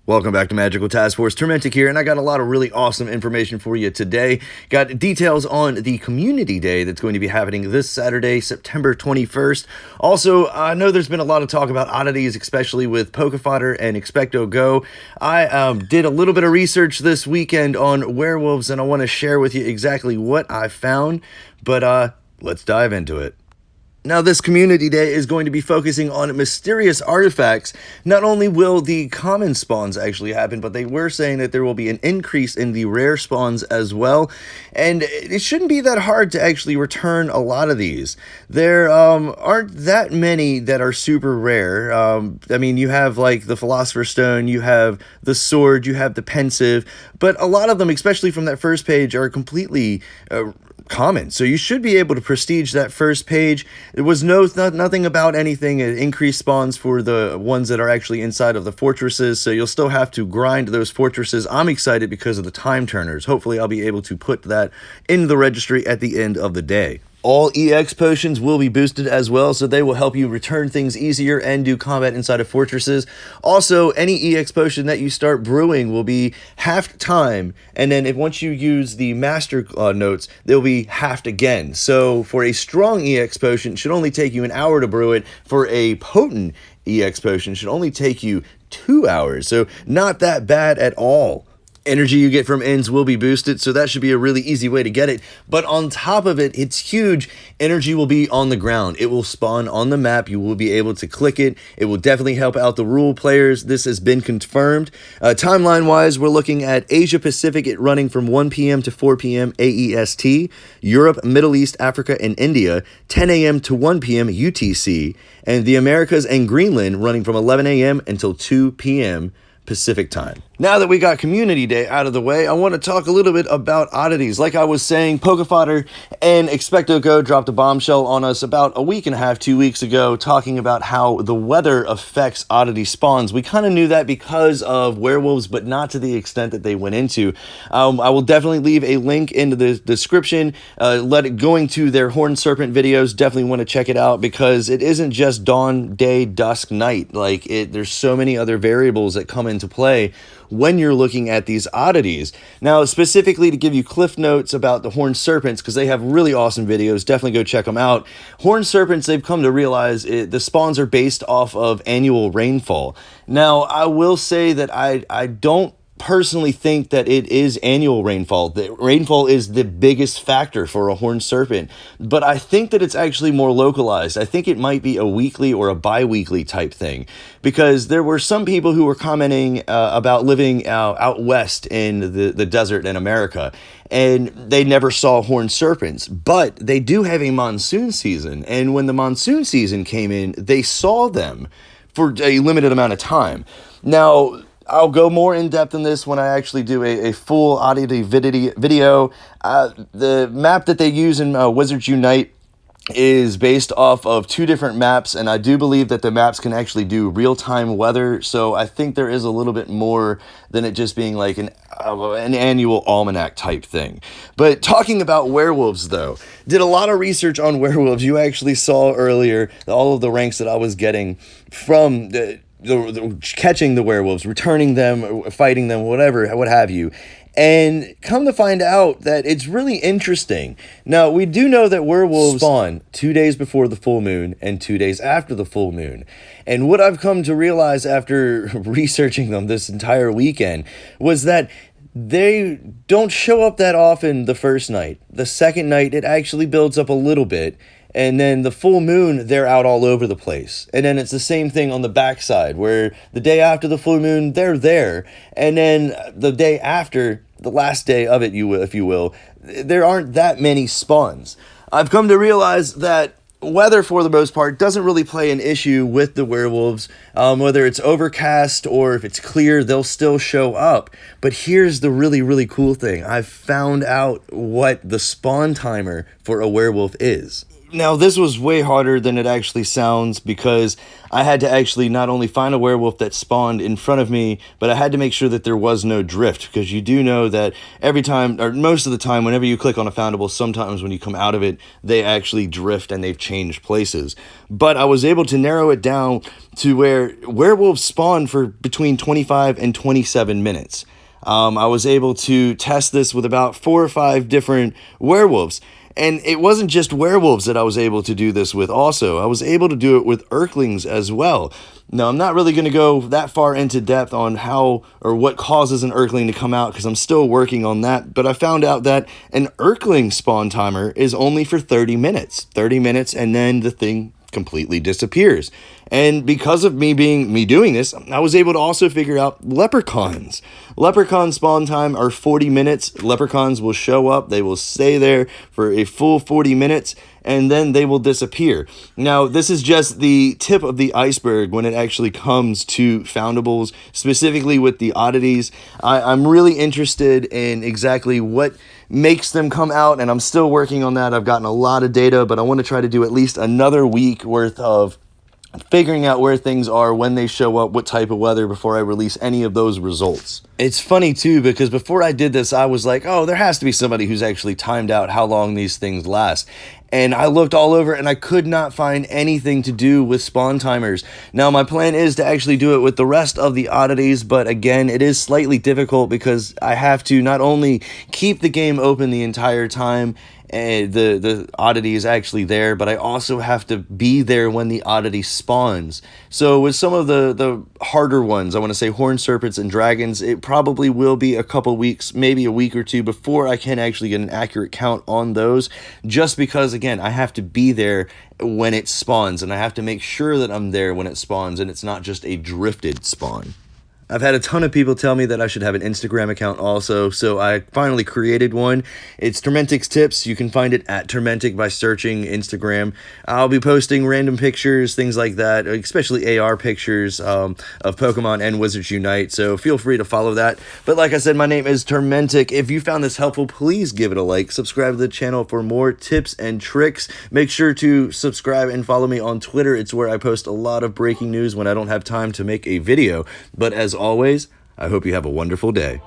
Welcome back to Magical Task Force. Turmentic here, and I got a lot of really awesome information for you today. Got details on the Community Day that's going to be happening this Saturday, September 21st. Also, I know there's been a lot of talk about oddities, especially with Pokefodder and Expecto Go. I did a little bit of research this weekend on werewolves, and I want to share with you exactly what I found, but let's dive into it. Now, this Community Day is going to be focusing on mysterious artifacts. Not only will the common spawns actually happen, but they were saying that there will be an increase in the rare spawns as well. And it shouldn't be that hard to actually return a lot of these. There aren't that many that are super rare. I mean, you have like the Philosopher's Stone, you have the Sword, you have the Pensive, but a lot of them, especially from that first page, are completely common, so you should be able to prestige that first page. There was nothing about anything increased spawns for the ones that are actually inside of the fortresses, so you'll still have to grind those fortresses. I'm excited because of the time turners. Hopefully I'll be able to put that in the registry at the end of the day. All EX potions will be boosted as well, so they will help you return things easier and do combat inside of fortresses. Also, any EX potion that you start brewing will be halved time, and then once you use the master notes, they'll be halved again. So for a strong EX potion, it should only take you an hour to brew it. For a potent EX potion, it should only take you 2 hours, so not that bad at all. Energy you get from ends will be boosted, so that should be a really easy way to get it. But on top of it, it's huge. Energy will be on the ground. It will spawn on the map. You will be able to click it. It will definitely help out the rule players. This has been confirmed. Timeline-wise, we're looking at Asia Pacific, it running from 1 p.m. to 4 p.m. AEST. Europe, Middle East, Africa, and India, 10 a.m. to 1 p.m. UTC. And the Americas and Greenland running from 11 a.m. until 2 p.m. Pacific time. Now that we got Community Day out of the way, I want to talk a little bit about oddities. Like I was saying, Pokefodder and Expecto Go dropped a bombshell on us about a week and a half, 2 weeks ago, talking about how the weather affects oddity spawns. We kind of knew that because of werewolves, but not to the extent that they went into. I will definitely leave a link into the description. Going to their Horned Serpent videos, definitely want to check it out because it isn't just dawn, day, dusk, night. There's so many other variables that come into play when you're looking at these oddities. Now, specifically to give you cliff notes about the Horned Serpents, because they have really awesome videos, definitely go check them out. Horned Serpents, they've come to realize the spawns are based off of annual rainfall. Now, I will say that I don't personally think that it is annual rainfall. The rainfall is the biggest factor for a Horned Serpent, but I think that it's actually more localized. I think it might be a weekly or a bi-weekly type thing, because there were some people who were commenting about living out west in the desert in America, and they never saw Horned Serpents, but they do have a monsoon season, and when the monsoon season came in, they saw them for a limited amount of time. Now, I'll go more in depth in this when I actually do a full oddity video. The map that they use in Wizards Unite is based off of 2 different maps, and I do believe that the maps can actually do real-time weather, so I think there is a little bit more than it just being like an annual almanac type thing. But talking about werewolves, though, did a lot of research on werewolves. You actually saw earlier all of the ranks that I was getting from the catching the werewolves, returning them, fighting them, whatever, what have you. And come to find out that it's really interesting. Now, we do know that werewolves spawn 2 days before the full moon and 2 days after the full moon. And what I've come to realize after researching them this entire weekend was that they don't show up that often the first night. The second night, it actually builds up a little bit. And then the full moon, they're out all over the place. And then it's the same thing on the backside, where the day after the full moon, they're there. And then the day after, the last day of it, if you will, there aren't that many spawns. I've come to realize that weather, for the most part, doesn't really play an issue with the werewolves. Whether it's overcast or if it's clear, they'll still show up. But here's the really, really cool thing. I've found out what the spawn timer for a werewolf is. Now, this was way harder than it actually sounds because I had to actually not only find a werewolf that spawned in front of me, but I had to make sure that there was no drift, because you do know that every time, or most of the time, whenever you click on a foundable, sometimes when you come out of it, they actually drift and they've changed places. But I was able to narrow it down to where werewolves spawn for between 25 and 27 minutes. I was able to test this with about 4 or 5 different werewolves. And it wasn't just werewolves that I was able to do this with also. I was able to do it with Erklings as well. Now, I'm not really going to go that far into depth on how or what causes an Erkling to come out, because I'm still working on that. But I found out that an Erkling spawn timer is only for 30 minutes. 30 minutes, and then the thing completely disappears. And because of me doing this, I was able to also figure out leprechauns. Leprechaun spawn time are 40 minutes. Leprechauns will show up, they will stay there for a full 40 minutes, and then they will disappear. Now, this is just the tip of the iceberg when it actually comes to foundables, specifically with the oddities. I'm really interested in exactly what makes them come out, and I'm still working on that. I've gotten a lot of data, but I want to try to do at least another week worth of figuring out where things are, when they show up, what type of weather, before I release any of those results. It's funny too, because before I did this, I was like, oh, there has to be somebody who's actually timed out how long these things last. And I looked all over and I could not find anything to do with spawn timers. Now, my plan is to actually do it with the rest of the oddities, but again, it is slightly difficult because I have to not only keep the game open the entire time, and the oddity is actually there, but I also have to be there when the oddity spawns. So with some of the harder ones, I want to say horned serpents and dragons, it probably will be a couple weeks, maybe a week or two, before I can actually get an accurate count on those, just because, again, I have to be there when it spawns, and I have to make sure that I'm there when it spawns, and it's not just a drifted spawn. I've had a ton of people tell me that I should have an Instagram account also, so I finally created one. It's Turmentic's Tips. You can find it at Turmentic by searching Instagram. I'll be posting random pictures, things like that, especially AR pictures of Pokemon and Wizards Unite, so feel free to follow that. But like I said, my name is Turmentic. If you found this helpful, please give it a like. Subscribe to the channel for more tips and tricks. Make sure to subscribe and follow me on Twitter. It's where I post a lot of breaking news when I don't have time to make a video. But as always, I hope you have a wonderful day.